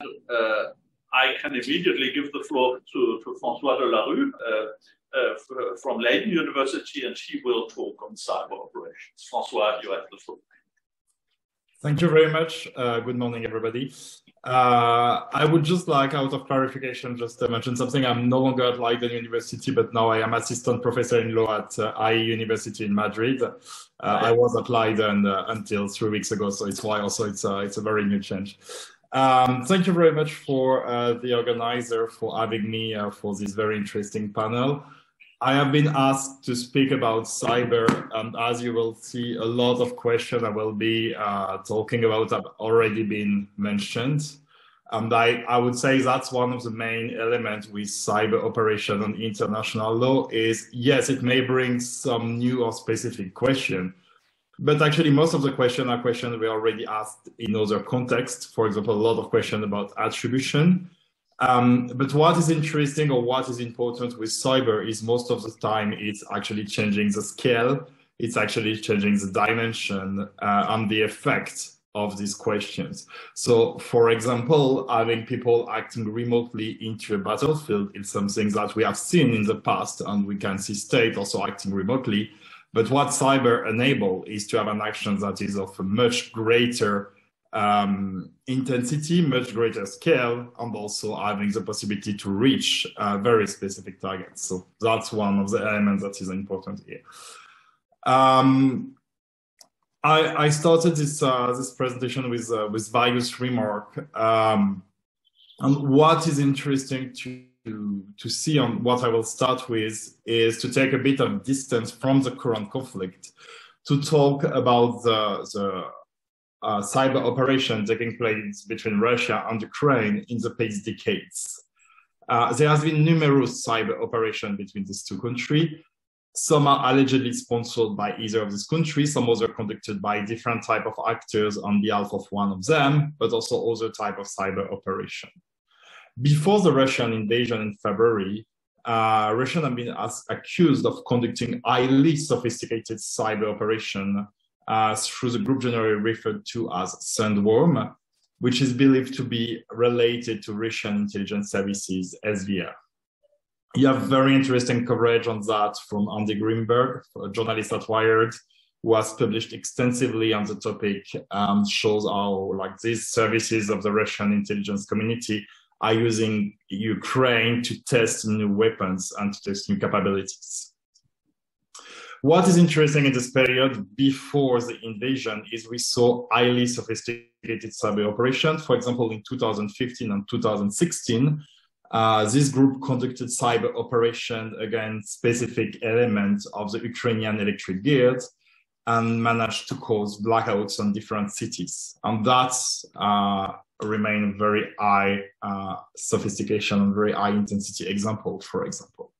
I can immediately give the floor to François Delerue from Leiden University, and he will talk on cyber operations. François, you have the floor. Thank you very much. Good morning, everybody. I would just like, out of clarification, just to mention something. I'm no longer at Leiden University, but now I am assistant professor in law at IE University in Madrid. I was at Leiden until 3 weeks ago, so it's why also it's a very new change. Thank you very much for the organizer for having me for this very interesting panel. I have been asked to speak about cyber, and as you will see, a lot of questions I will be talking about have already been mentioned. And I would say that's one of the main elements with cyber operation and international law is, yes, it may bring some new or specific question, but actually most of the questions are questions we already asked in other contexts. For example, a lot of questions about attribution. But what is interesting or what is important with cyber is most of the time it's actually changing the scale, it's actually changing the dimension and the effect of these questions. So, for example, having people acting remotely into a battlefield is something that we have seen in the past, and we can see state also acting remotely. But what cyber enable is to have an action that is of a much greater intensity, much greater scale, and also having the possibility to reach very specific targets. So that's one of the elements that is important here. I started this presentation with various remarks, and what is interesting to see on what I will start with is to take a bit of distance from the current conflict to talk about the cyber operation taking place between Russia and Ukraine in the past decades. There has been numerous cyber operations between these two countries. Some are allegedly sponsored by either of these countries, some others are conducted by different type of actors on behalf of one of them, but also other type of cyber operation. Before the Russian invasion in February, Russia have been accused of conducting highly sophisticated cyber operation through the group generally referred to as Sandworm, which is believed to be related to Russian intelligence services, SVR. You have very interesting coverage on that from Andy Greenberg, a journalist at Wired, who has published extensively on the topic, shows how these services of the Russian intelligence community are using Ukraine to test new weapons and to test new capabilities. What is interesting in this period before the invasion is we saw highly sophisticated cyber operations. For example, in 2015 and 2016, this group conducted cyber operation against specific elements of the Ukrainian electric grid and managed to cause blackouts on different cities. And that's remain very high sophistication and very high intensity example, for example.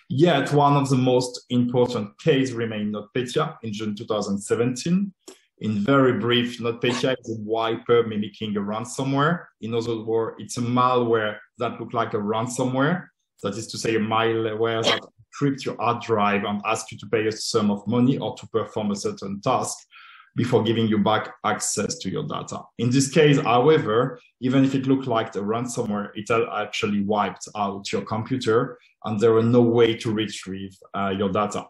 Yet one of the most important cases remained NotPetya in June 2017. In very brief, NotPetya is a wiper mimicking a ransomware. In other words, it's a malware that looks like a ransomware. That is to say, a malware that encrypts your hard drive and asks you to pay a sum of money or to perform a certain task before giving you back access to your data. In this case, however, even if it looked like a ransomware, it actually wiped out your computer and there were no way to retrieve your data.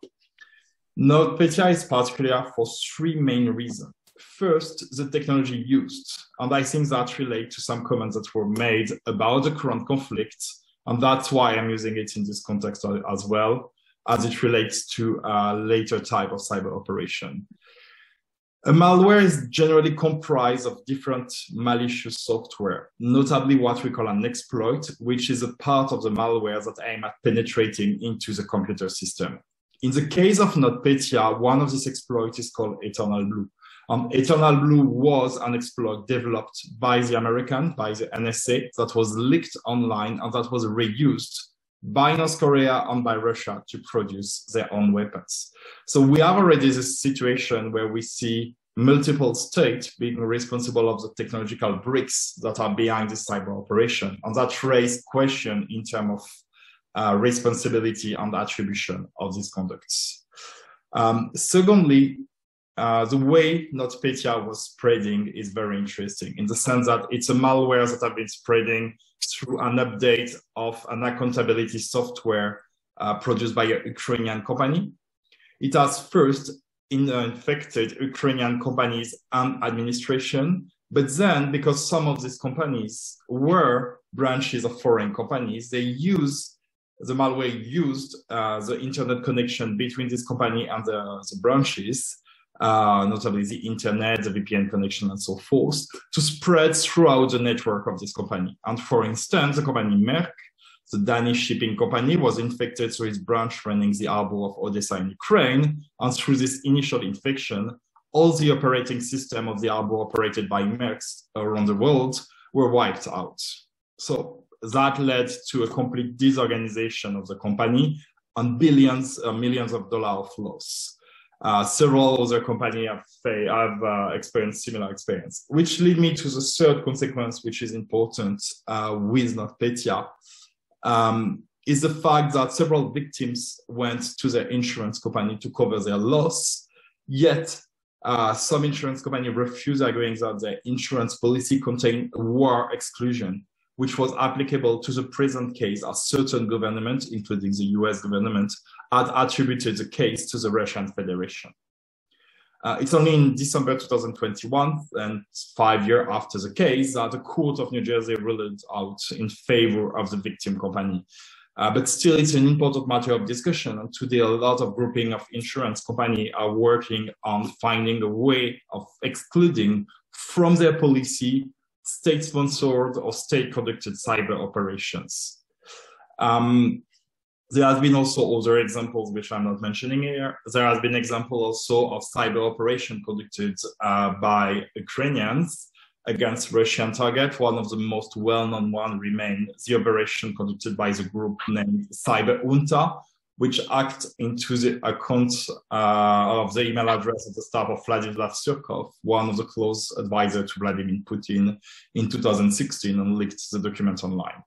NotPetya is particular for three main reasons. First, the technology used, and I think that relates to some comments that were made about the current conflict, and that's why I'm using it in this context as well, as it relates to a later type of cyber operation. A malware is generally comprised of different malicious software, notably what we call an exploit, which is a part of the malware that aim at penetrating into the computer system. In the case of NotPetya, one of these exploits is called Eternal Blue. Eternal Blue was an exploit developed by the American, by the NSA, that was leaked online and that was reused by North Korea and by Russia to produce their own weapons. So we have already this situation where we see multiple states being responsible of the technological bricks that are behind this cyber operation, and that raise question in terms of responsibility and attribution of these conducts. Secondly, the way NotPetya was spreading is very interesting in the sense that it's a malware that has been spreading through an update of an accountability software produced by a Ukrainian company. It has first infected Ukrainian companies and administration, but then because some of these companies were branches of foreign companies, the malware used the internet connection between this company and the branches, notably the internet, the VPN connection, and so forth, to spread throughout the network of this company. And for instance, the company Merck, the Danish shipping company, was infected through its branch running the harbor of Odessa in Ukraine. And through this initial infection, all the operating system of the harbor operated by Merck around the world were wiped out. So that led to a complete disorganization of the company and millions of dollars of loss. Several other companies have experienced similar experience, which lead me to the third consequence, which is important with NotPetya, is the fact that several victims went to their insurance company to cover their loss, yet some insurance companies refused, arguing that their insurance policy contained war exclusion, which was applicable to the present case, as certain governments, including the US government, had attributed the case to the Russian Federation. It's only in December 2021, and 5 years after the case, that the Court of New Jersey ruled out in favor of the victim company. But still, it's an important matter of discussion, and today a lot of grouping of insurance companies are working on finding a way of excluding from their policy state-sponsored or state-conducted cyber operations. There has been also other examples, which I'm not mentioning here. There has been example also of cyber operation conducted by Ukrainians against Russian target. One of the most well-known one remained the operation conducted by the group named Cyber Junta, which hacked into the account of the email address of the staff of Vladimir Surkov, one of the close advisors to Vladimir Putin in 2016, and leaked the document online.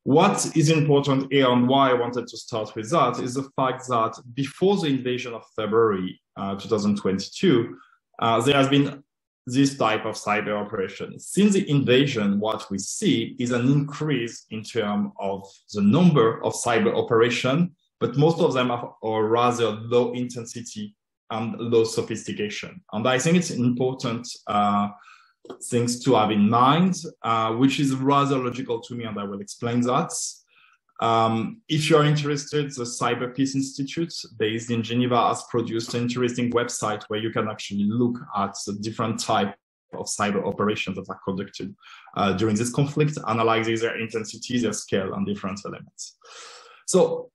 What is important here and why I wanted to start with that is the fact that before the invasion of February 2022, there has been this type of cyber operation. Since the invasion, what we see is an increase in terms of the number of cyber operations, but most of them are rather low intensity and low sophistication. And I think it's important things to have in mind, which is rather logical to me, and I will explain that. If you're interested, the Cyber Peace Institute based in Geneva has produced an interesting website where you can actually look at the different types of cyber operations that are conducted during this conflict, analyzing their intensity, their scale, and different elements. So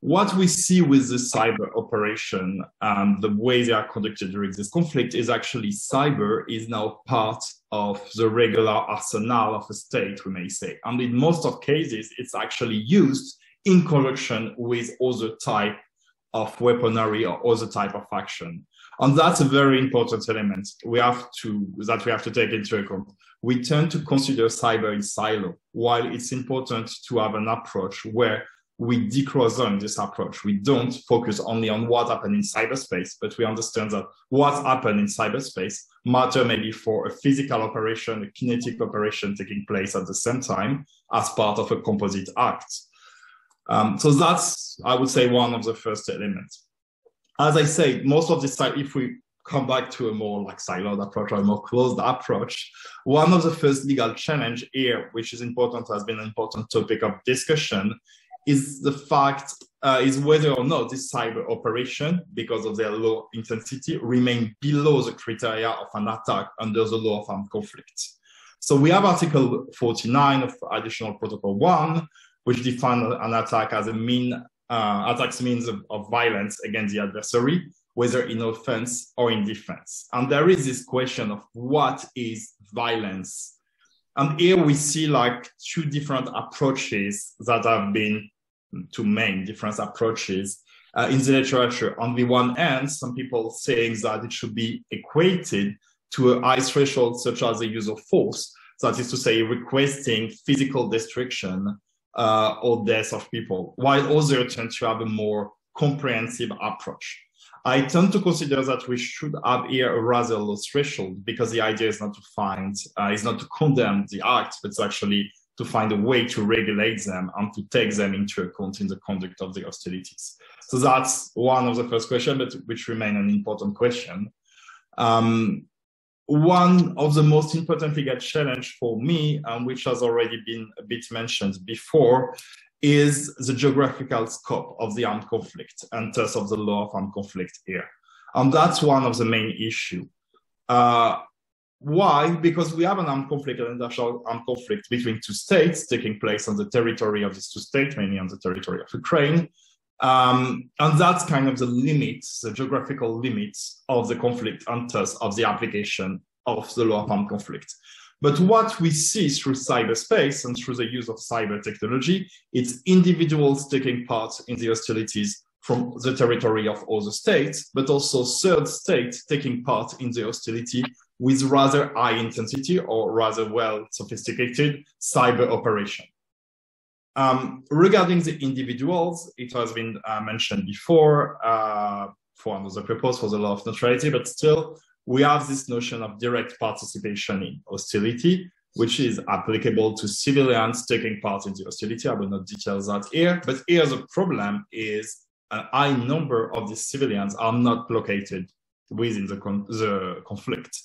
what we see with the cyber operation and the way they are conducted during this conflict is actually cyber is now part of the regular arsenal of a state, we may say. And in most of cases, it's actually used in conjunction with other type of weaponry or other type of action. And that's a very important element we have to take into account. We tend to consider cyber in silo, while it's important to have an approach where we decroissant this approach. We don't focus only on what happened in cyberspace, but we understand that what happened in cyberspace matter maybe for a physical operation, a kinetic operation taking place at the same time as part of a composite act. So that's, I would say, one of the first elements. As I say, most of this time, if we come back to a more like siloed approach or a more closed approach, one of the first legal challenge here, which is important, has been an important topic of discussion, is the fact is whether or not this cyber operation, because of their low intensity, remain below the criteria of an attack under the law of armed conflict. So we have Article 49 of Additional Protocol 1, which defines an attack as a means of violence against the adversary, whether in offense or in defense. And there is this question of what is violence? And here we see like two different approaches that have been two main different approaches in the literature. On the one hand, some people saying that it should be equated to a high threshold, such as the use of force, that is to say, requesting physical destruction or death of people, while others tend to have a more comprehensive approach. I tend to consider that we should have here a rather low threshold, because the idea is not to is not to condemn the acts, but it's actually to find a way to regulate them and to take them into account in the conduct of the hostilities. So that's one of the first questions, but which remain an important question. One of the most important legal challenge for me, which has already been a bit mentioned before, is the geographical scope of the armed conflict and thus of the law of armed conflict here. And that's one of the main issues. Why? Because we have an armed conflict, an international armed conflict between two states taking place on the territory of these two states, mainly on the territory of Ukraine. And that's kind of the limits, the geographical limits of the conflict and thus of the application of the law of armed conflict. But what we see through cyberspace and through the use of cyber technology, it's individuals taking part in the hostilities from the territory of other states, but also third states taking part in the hostility with rather high intensity or rather well sophisticated cyber operation. Regarding the individuals, it has been mentioned before for another purpose, for the law of neutrality, but still we have this notion of direct participation in hostility, which is applicable to civilians taking part in the hostility. I will not detail that here, but here the problem is a high number of these civilians are not located within the conflict.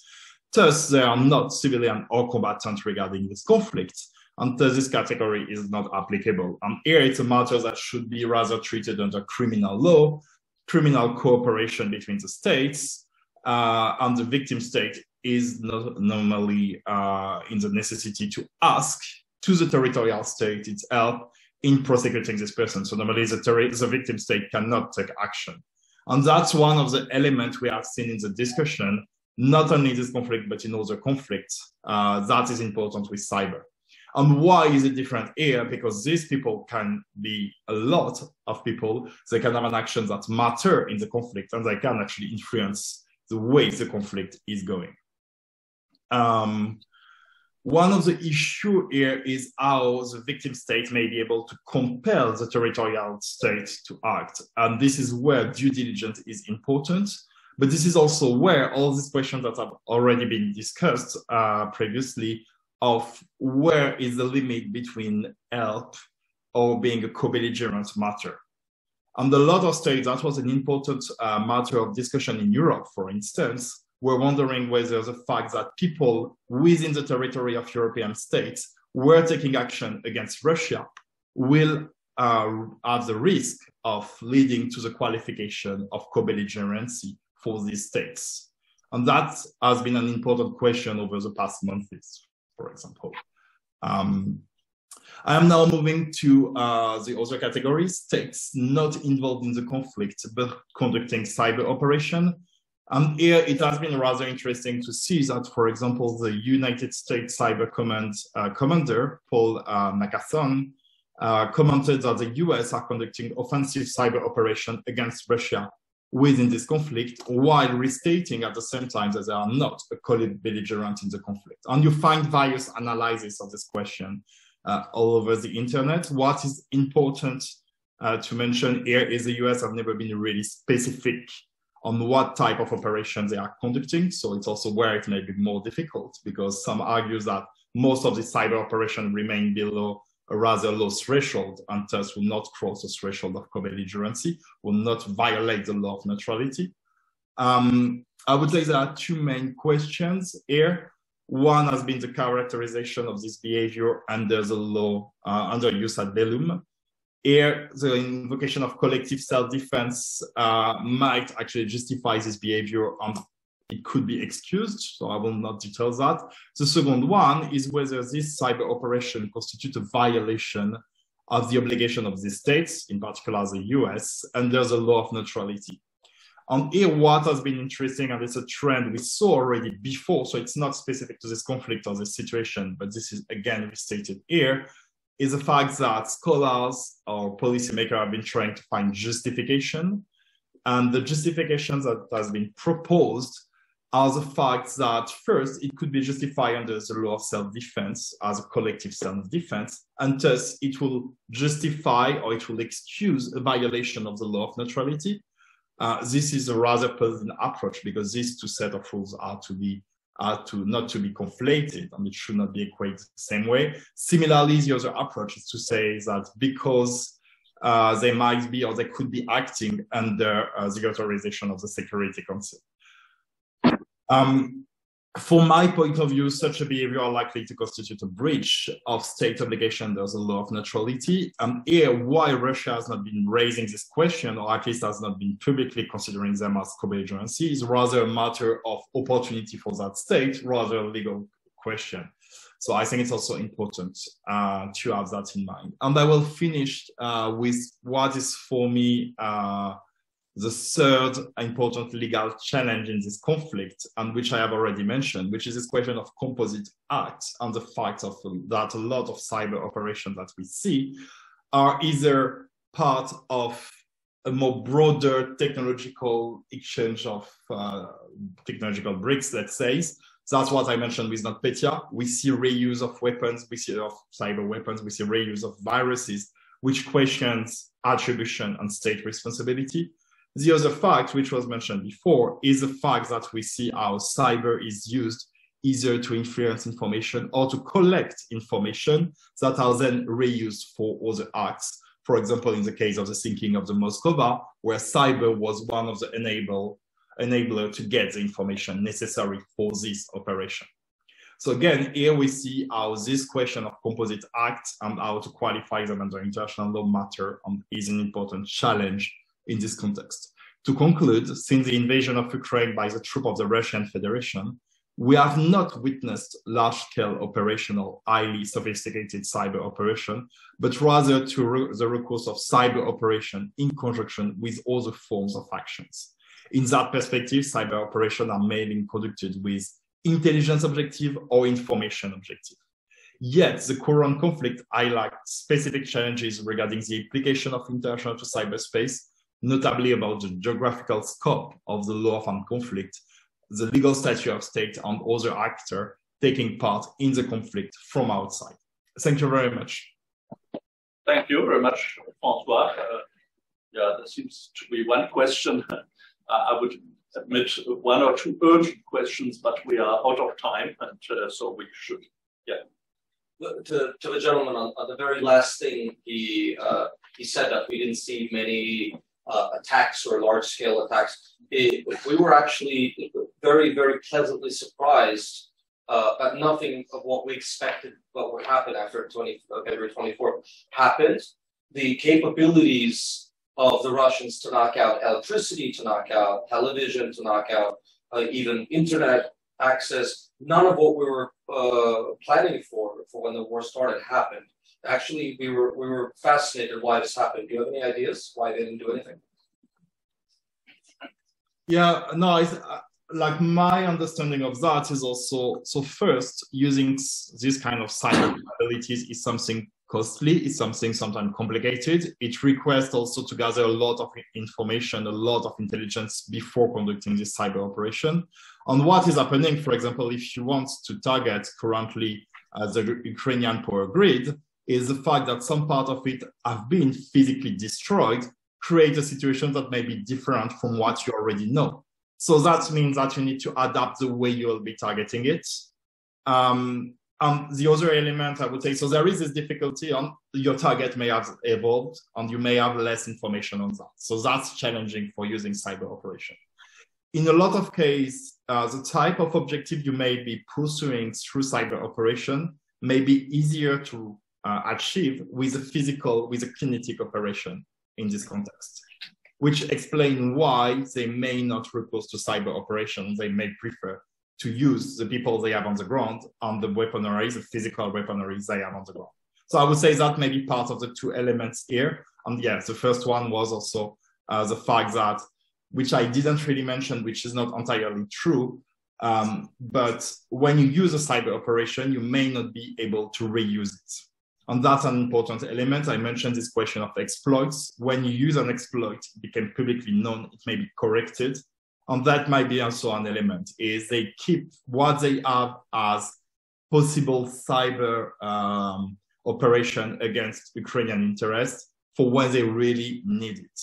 Thus, they are not civilian or combatant regarding this conflict, and thus this category is not applicable. And here it's a matter that should be rather treated under criminal law, criminal cooperation between the states, and the victim state is not normally in the necessity to ask to the territorial state its help in prosecuting this person. So normally the victim state cannot take action. And that's one of the elements we have seen in the discussion, not only in this conflict, but in other conflicts, that is important with cyber. And why is it different here? Because these people can be a lot of people, they can have an action that matter in the conflict, and they can actually influence the way the conflict is going. One of the issues here is how the victim state may be able to compel the territorial state to act. And this is where due diligence is important. But this is also where all these questions that have already been discussed previously of where is the limit between help or being a co-belligerent matter. And a lot of states, that was an important matter of discussion in Europe, for instance, were wondering whether the fact that people within the territory of European states were taking action against Russia will have the risk of leading to the qualification of co-belligerency for these states. And that has been an important question over the past months, for example. I am now moving to the other categories, states not involved in the conflict, but conducting cyber operation. And here it has been rather interesting to see that, for example, the United States Cyber Command commander, Paul Nakathon, commented that the US are conducting offensive cyber operation against Russia within this conflict, while restating at the same time that they are not a co-belligerent in the conflict. And you find various analyses of this question all over the internet. What is important to mention here is the US have never been really specific on what type of operation they are conducting. So it's also where it may be more difficult, because some argue that most of the cyber operation remain below a rather low threshold and thus will not cross the threshold of co-belligerency, will not violate the law of neutrality. I would say there are two main questions here. One has been the characterization of this behavior under the law, under jus ad bellum. Here, the invocation of collective self-defense might actually justify this behavior, and it could be excused, so I will not detail that. The second one is whether this cyber operation constitutes a violation of the obligation of the states, in particular the US, under the law of neutrality. And here, what has been interesting, and it's a trend we saw already before, so it's not specific to this conflict or this situation, but this is again restated here, is the fact that scholars or policymakers have been trying to find justification. And the justifications that has been proposed are the fact that first, it could be justified under the law of self-defense as a collective self-defense, and thus it will justify or it will excuse a violation of the law of neutrality. this is a rather pleasant approach because these two set of rules are not to be conflated, and it should not be equated the same way. Similarly, the other approach is to say that because they might be or they could be acting under the authorization of the Security Council. From my point of view, such a behavior are likely to constitute a breach of state obligation under the law of neutrality. And here, why Russia has not been raising this question, or at least has not been publicly considering them as co-belligerency, is rather a matter of opportunity for that state, rather a legal question. So I think it's also important to have that in mind. And I will finish with what is for me the third important legal challenge in this conflict, and which I have already mentioned, which is this question of composite acts and the fact that a lot of cyber operations that we see are either part of a more broader technological exchange of technological bricks, let's say. That's what I mentioned with NotPetya. We see reuse of weapons, we see of cyber weapons, we see reuse of viruses, which questions attribution and state responsibility. The other fact, which was mentioned before, is the fact that we see how cyber is used either to influence information or to collect information that are then reused for other acts. For example, in the case of the sinking of the Moskova, where cyber was one of the enabler to get the information necessary for this operation. So again, here we see how this question of composite acts and how to qualify them under international law matter is an important challenge in this context. To conclude, since the invasion of Ukraine by the troops of the Russian Federation, we have not witnessed large-scale operational, highly sophisticated cyber operation, but rather the recourse of cyber operation in conjunction with other forms of actions. In that perspective, cyber operations are mainly conducted with intelligence objective or information objective. Yet, the current conflict highlights specific challenges regarding the application of international to cyberspace, notably about the geographical scope of the law of armed conflict, the legal status of state and other actors taking part in the conflict from outside. Thank you very much. Thank you very much, François. Yeah, there seems to be one question. I would admit one or two urgent questions, but we are out of time, and so we should, yeah. To the gentleman on the very last thing, he said that we didn't see many attacks or large-scale attacks. We were actually very, very pleasantly surprised at nothing of what we expected what would happen after February 24th happened. The capabilities of the Russians to knock out electricity, to knock out television, to knock out even internet access, none of what we were planning for when the war started happened. Actually, we were fascinated why this happened. Do you have any ideas why they didn't do anything? Yeah, no, like my understanding of that is also, so first, using this kind of cyber capabilities is something costly, it's something sometimes complicated. It requires also to gather a lot of information, a lot of intelligence before conducting this cyber operation. On what is happening, for example, if you want to target currently the Ukrainian power grid, is the fact that some part of it have been physically destroyed, create a situation that may be different from what you already know. So that means that you need to adapt the way you will be targeting it. And the other element I would say, so there is this difficulty on your target may have evolved and you may have less information on that. So that's challenging for using cyber operation. In a lot of cases, the type of objective you may be pursuing through cyber operation may be easier to achieve with a kinetic operation in this context, which explain why they may not recourse to cyber operations. They may prefer to use the people they have on the ground and the weaponry, the physical weaponry they have on the ground. So I would say that may be part of the two elements here. And yes, the first one was also the fact that, which I didn't really mention, which is not entirely true, but when you use a cyber operation, you may not be able to reuse it. And that's an important element. I mentioned this question of exploits. When you use an exploit, it became publicly known, it may be corrected. And that might be also an element, is they keep what they have as possible cyber operation against Ukrainian interests for when they really need it.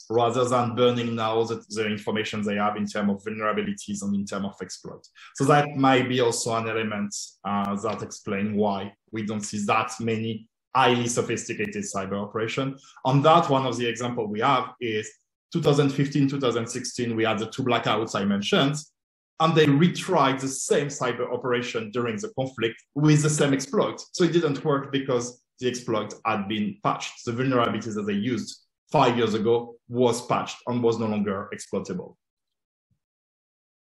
rather than burning now the information they have in terms of vulnerabilities and in terms of exploits. So that might be also an element that explains why we don't see that many highly sophisticated cyber operations. On that, one of the examples we have is 2015, 2016, we had the two blackouts I mentioned, and they retried the same cyber operation during the conflict with the same exploit. So it didn't work because the exploit had been patched. The vulnerabilities that they used 5 years ago was patched and was no longer exploitable.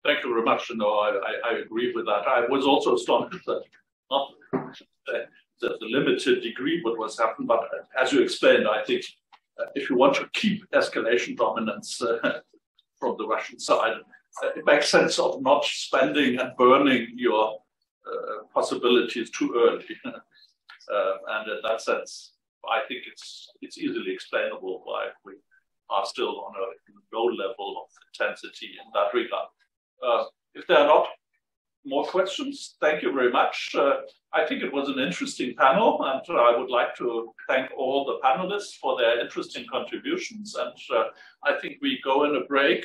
Thank you very much. No, I agree with that. I was also astonished that not the limited degree what was happened, but as you explained, I think if you want to keep escalation dominance from the Russian side, it makes sense of not spending and burning your possibilities too early. And in that sense, I think it's easily explainable why we are still on a low level of intensity in that regard. If there are not more questions, thank you very much. I think it was an interesting panel, and I would like to thank all the panelists for their interesting contributions. And I think we go in a break.